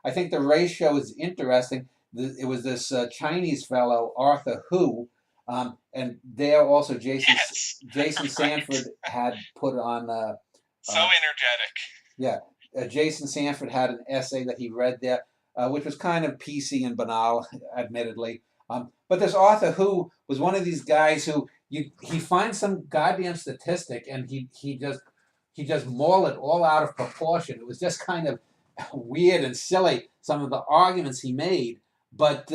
I think the ratio is interesting. It was this Chinese fellow, Arthur Hu, and there also Yes. Jason Right. Sanford had put on. So Uh, energetic. yeah, Jason Sanford had an essay that he read there, which was kind of PC and banal, admittedly. But this author who was one of these guys who he finds some goddamn statistic and he just mauled it all out of proportion. It was just kind of weird and silly, some of the arguments he made. But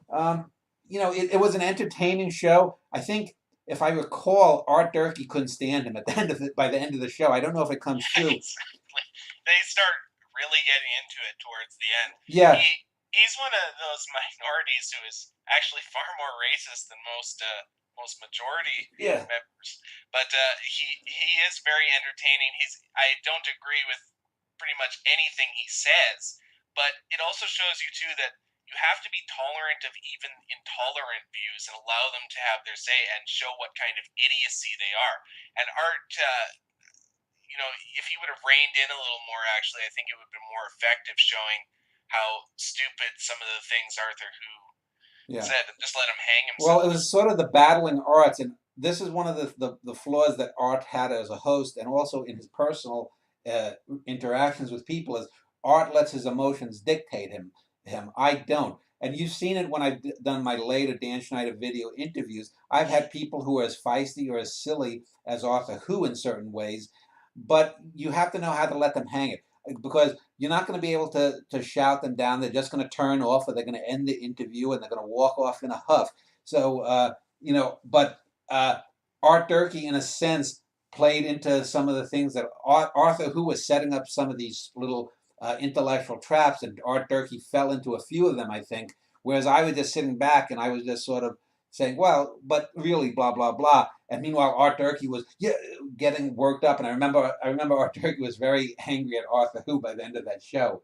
um, it was an entertaining show. I think, if I recall, Art Durkee couldn't stand him at the end of by the end of the show. I don't know if it comes true. Exactly. They start really getting into it towards the end. Yeah, He's one of those minorities who is actually far more racist than most majority yeah. members. But he is very entertaining. I don't agree with pretty much anything he says, but it also shows you too that you have to be tolerant of even intolerant views and allow them to have their say and show what kind of idiocy they are. And Art, if he would have reined in a little more, actually, I think it would have been more effective showing how stupid some of the things Arthur Who Yeah. said and just let him hang Well, it himself. was sort of the battling arts, and this is one of the flaws that Art had as a host, and also in his personal uh, interactions with people. Is Art lets his emotions dictate him. I don't. And you've seen it when I've done my later Dan Schneider video interviews. I've had people who are as feisty or as silly as Arthur Who in certain ways, but you have to know how to let them hang it because you're not going to be able to shout them down. They're just going to turn off, or they're going to end the interview, and they're going to walk off in a huff. So but uh, Art Durkee, in a sense, played into some of the things that Arthur Who was setting up some of these little intellectual traps, and Art Durkee fell into a few of them, I think. Whereas I was just sitting back and I was just sort of saying, well, but really, blah blah blah. And meanwhile, Art Durkee was getting worked up, and I remember Art Durkee was very angry at Arthur Who by the end of that show.